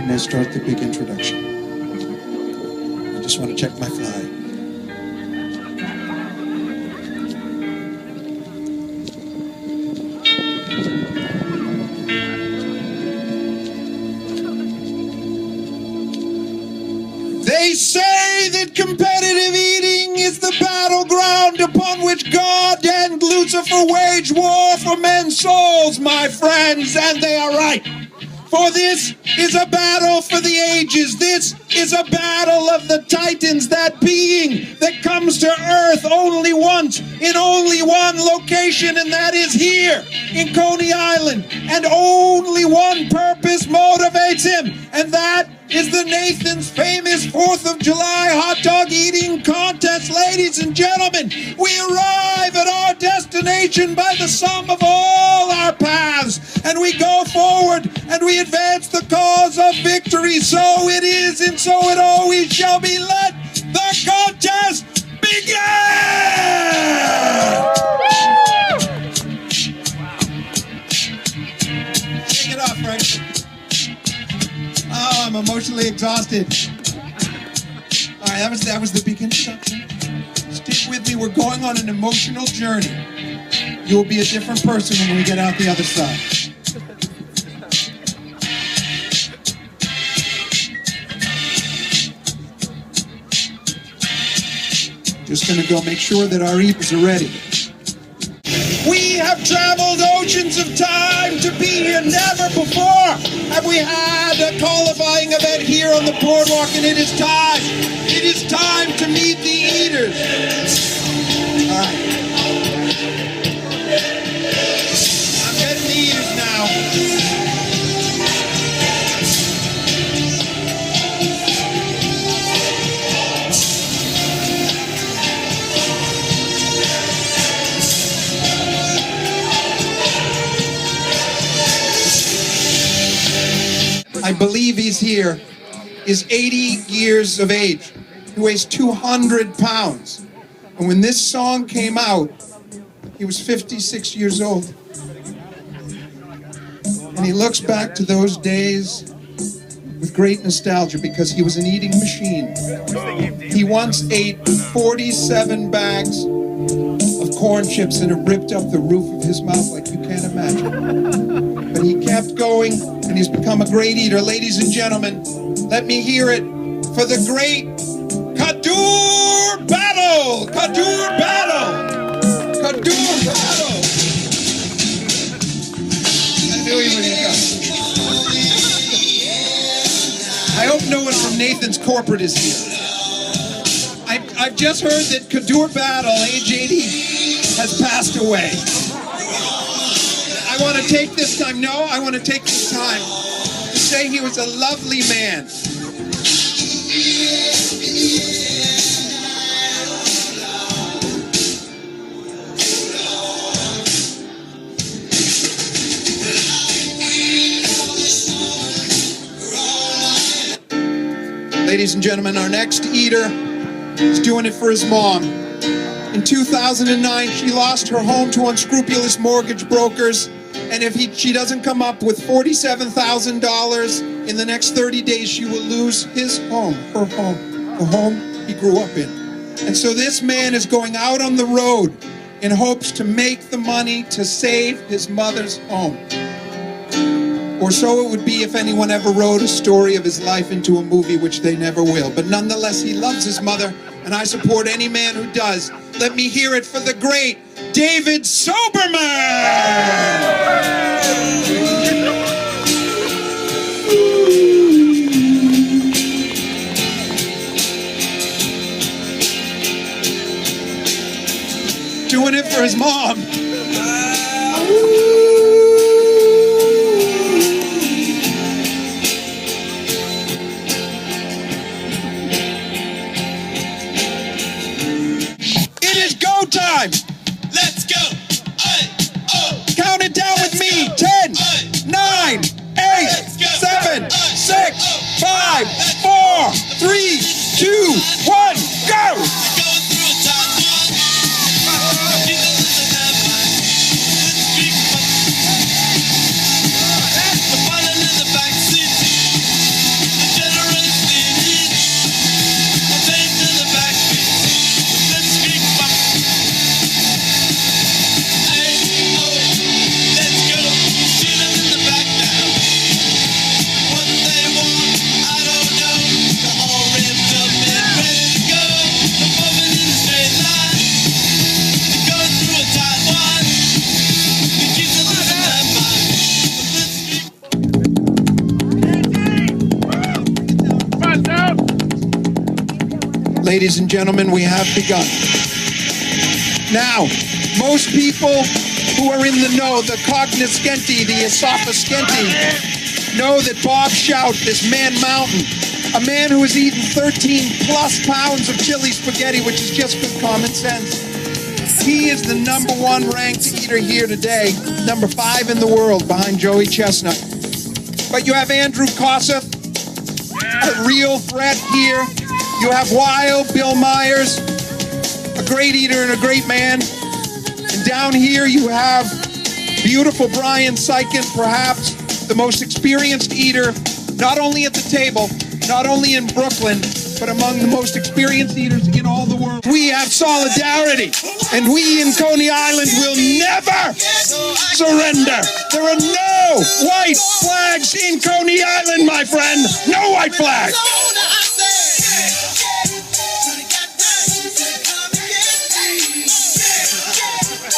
and we'll start the big introduction. I just want to check my fly. They say that competitive eating is the battleground upon which God and Lucifer wage war for men's souls, my friends, and they are right. For this is a battle for the ages. This is a battle of the titans, that being that comes to Earth only once, in only one location, and that is here in Coney Island. And only one purpose motivates him, and that is the Nathan's famous 4th of July hot dog eating contest. Ladies and gentlemen, we arrive at our destination by the sum of all our paths, and we go forward and we advance the cause of victory. So it is, and so it always shall be. Let the contest begin! Take it off, Frank. Oh, I'm emotionally exhausted. All right, that was the big introduction. Stick with me. We're going on an emotional journey. You will be a different person when we get out the other side. Just gonna go make sure that our eaters are ready. We have traveled oceans of time to be here. Never before have we had a qualifying event here on the boardwalk, and it is time. It is time to meet the eaters. All right. I'm getting the eaters now. I believe he's here, is 80 years of age. He weighs 200 pounds. And when this song came out, he was 56 years old. And he looks back to those days with great nostalgia because he was an eating machine. He once ate 47 bags of corn chips and it ripped up the roof of his mouth like you can't imagine. But he kept going, and he's become a great eater. Ladies and gentlemen, let me hear it for the great Kadur Battle! Kadur Battle! Kadur Battle! I knew he would come. I hope no one from Nathan's Corporate is here. I've just heard that Kadur Battle, age 80, has passed away. I want to take this time to say he was a lovely man. Ladies and gentlemen, our next eater is doing it for his mom. In 2009, she lost her home to unscrupulous mortgage brokers. And if she doesn't come up with $47,000 in the next 30 days, she will lose his home, her home, the home he grew up in. And so this man is going out on the road in hopes to make the money to save his mother's home. Or so it would be if anyone ever wrote a story of his life into a movie, which they never will. But nonetheless, he loves his mother, and I support any man who does. Let me hear it for the great David Soberman! Doing it for his mom. It is go time. Let's go. Count it down with me. 10, 9, 8, 7, 6, 5, 4, 3, 2, 1, go! Ladies and gentlemen, we have begun. Now, most people who are in the know, the cognoscenti, the esophoscenti, know that Bob Shoudt, this man mountain, a man who has eaten 13 plus pounds of chili spaghetti, which is just good common sense. He is the #1 ranked eater here today, number 5 in the world behind Joey Chestnut. But you have Andrew Kossoff, a real threat here. You have Wild Bill Myers, a great eater and a great man. And down here you have beautiful Brian Sykin, perhaps the most experienced eater, not only at the table, not only in Brooklyn, but among the most experienced eaters in all the world. We have solidarity, and we in Coney Island will never surrender. There are no white flags in Coney Island, my friend. No white flags.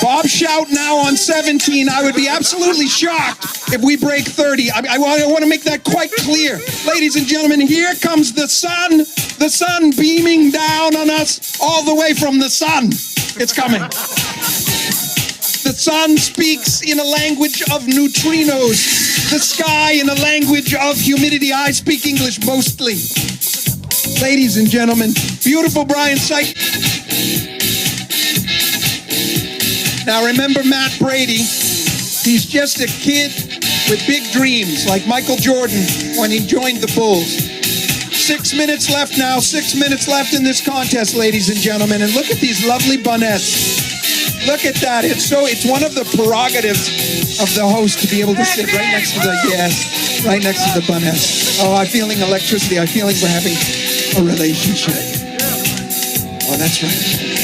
Bob Shoudt now on 17. I would be absolutely shocked if we break 30. I want to make that quite clear. Ladies and gentlemen, here comes the sun beaming down on us all the way from the sun. It's coming. The sun speaks in a language of neutrinos. The sky in a language of humidity. I speak English mostly. Ladies and gentlemen, beautiful Brian Sykin. Now remember Matt Brady, he's just a kid with big dreams, like Michael Jordan when he joined the Bulls. 6 minutes left now, 6 minutes left in this contest, ladies and gentlemen, and look at these lovely bunettes. Look at that, it's one of the prerogatives of the host to be able to sit right next to right next to the bunettes. Oh, I'm feeling electricity, I'm feeling we're having a relationship. Oh, that's right.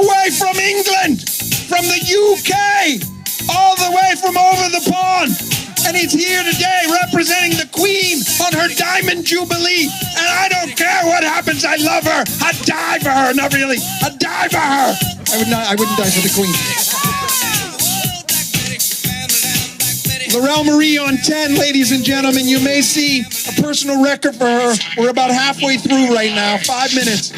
Way from England, from the UK, all the way from over the pond, and he's here today representing the Queen on her Diamond Jubilee, and I don't care what happens, I love her, I'd die for her, not really, I'd die for her. I wouldn't die for the Queen. Laurel Marie on 10, ladies and gentlemen, you may see a personal record for her. We're about halfway through right now, 5 minutes.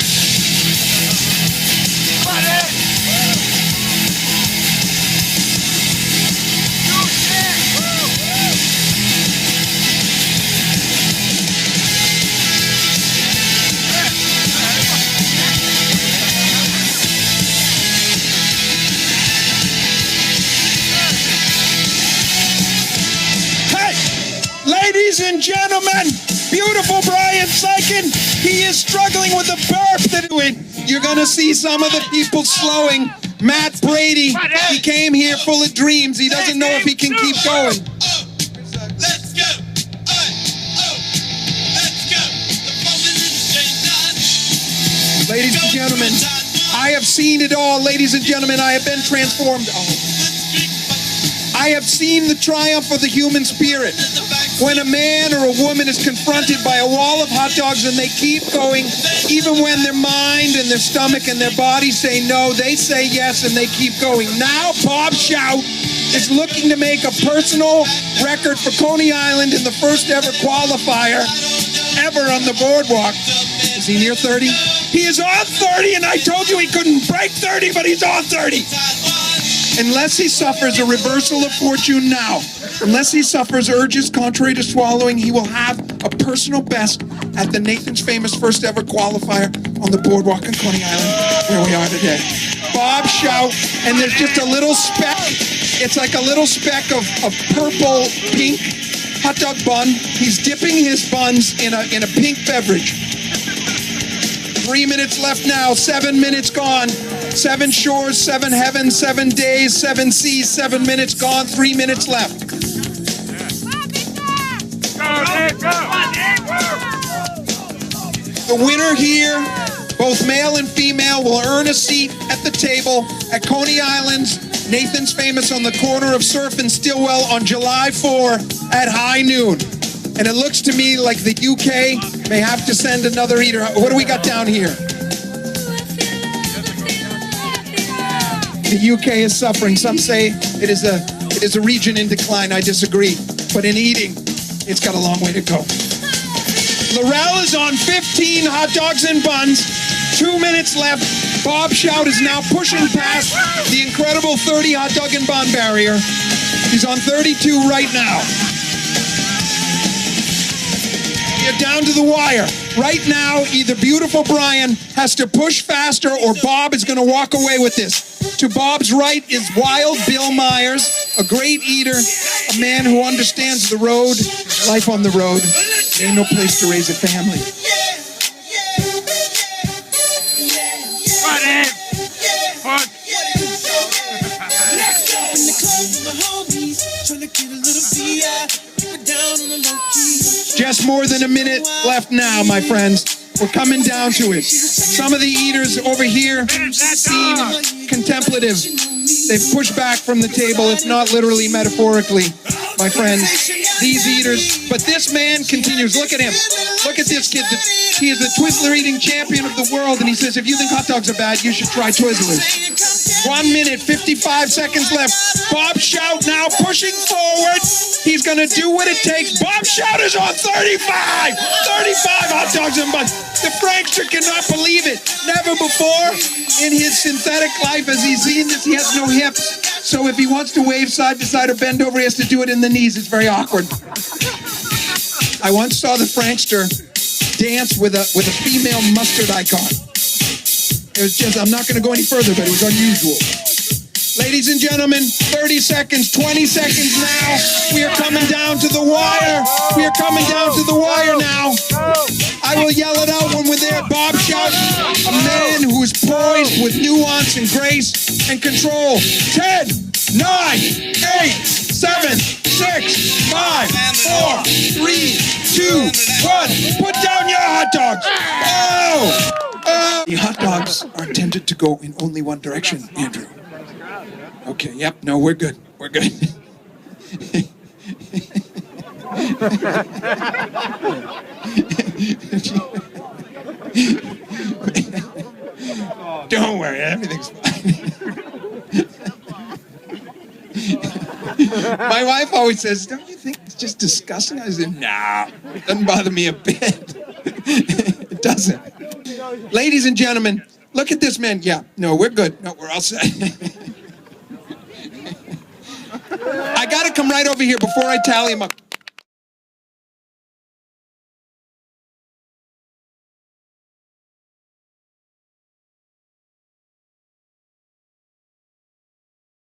Ladies and gentlemen, beautiful Brian Sykin. He is struggling with a burp. You're going to see some of the people slowing. Matt Brady, he came here full of dreams. He doesn't know if he can keep going. Let's go. Ladies and gentlemen, I have seen it all. Ladies and gentlemen, I have been transformed. I have seen the triumph of the human spirit. When a man or a woman is confronted by a wall of hot dogs and they keep going, even when their mind and their stomach and their body say no, they say yes and they keep going. Now Bob Shoudt is looking to make a personal record for Coney Island in the first ever qualifier ever on the boardwalk. Is he near 30? He is on 30, and I told you he couldn't break 30, but he's on 30. Unless he suffers a reversal of fortune now, unless he suffers urges contrary to swallowing, he will have a personal best at the Nathan's Famous first ever qualifier on the boardwalk in Coney Island, where we are today. Bob Shoudt, and there's just a little speck, it's like a little speck of purple pink hot dog bun. He's dipping his buns in a pink beverage. 3 minutes left now, 7 minutes gone. 7 shores, 7 heavens, 7 days, 7 seas, 7 minutes gone, 3 minutes left. The winner here, both male and female, will earn a seat at the table at Coney Island's Nathan's Famous on the corner of Surf and Stillwell on July 4 at high noon. And it looks to me like the UK may have to send another eater. What do we got down here? The UK is suffering. Some say it is a region in decline. I disagree. But in eating, it's got a long way to go. Laurel is on 15 hot dogs and buns. 2 minutes left. Bob Shoudt is now pushing past the incredible 30 hot dog and bun barrier. He's on 32 right now. You're down to the wire. Right now, either Beautiful Brian has to push faster or Bob is going to walk away with this. To Bob's right is Wild Bill Myers, a great eater, a man who understands the road, life on the road. Ain't no place to raise a family. Just more than a minute left now, my friends. We're coming down to it. Some of the eaters over here seem contemplative. They've pushed back from the table, if not literally, metaphorically, my friends. These eaters, but this man continues. Look at him. Look at this kid. He is the Twizzler eating champion of the world, and he says, if you think hot dogs are bad, you should try Twizzlers. 1 minute, 55 seconds left. Bob Shoudt now pushing forward. He's going to do what it takes. Bob Shoudt is on 35! 35 hot dogs and buns. The prankster cannot believe it. Never before in his synthetic life has he seen this. He has no hips. So if he wants to wave side to side or bend over, he has to do it in the knees. It's very awkward. I once saw the prankster dance with a female mustard icon. It was just, I'm not going to go any further, but it was unusual. Ladies and gentlemen, 30 seconds, 20 seconds now. We are coming down to the wire. We are coming down to the wire now. I will yell it out when we're there. Bob Shoudt, a man who is poised with nuance and grace and control. 10, 9, 8, 7, 6, 5, 4, 3, 2, 1. Put down your hot dogs. Oh! The hot dogs are intended to go in only one direction, Andrew. Okay, yep, no, we're good. We're good. Don't worry, everything's fine. My wife always says, don't you think it's just disgusting? I said, nah, it doesn't bother me a bit. It doesn't. Ladies and gentlemen, look at this man. Yeah, no, we're good. No, we're all set. I gotta come right over here before I tally him up.